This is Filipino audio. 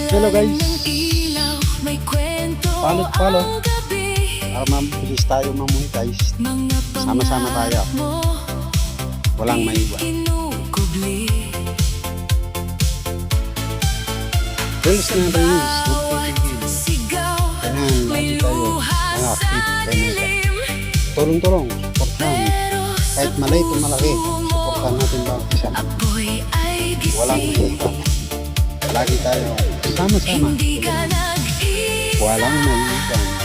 Hello guys, follow para mabilis tayo mamonetize. Sama-sama tayo, walang maiwan. Reels na reels, kailangan lagi tayo mga active tayo. Tulong-tulong, supportan. Kahit maliit o malaki, supportan natin bawat isa. Walang maiwan. Lagi tayo sama-sama. Walang maiwan.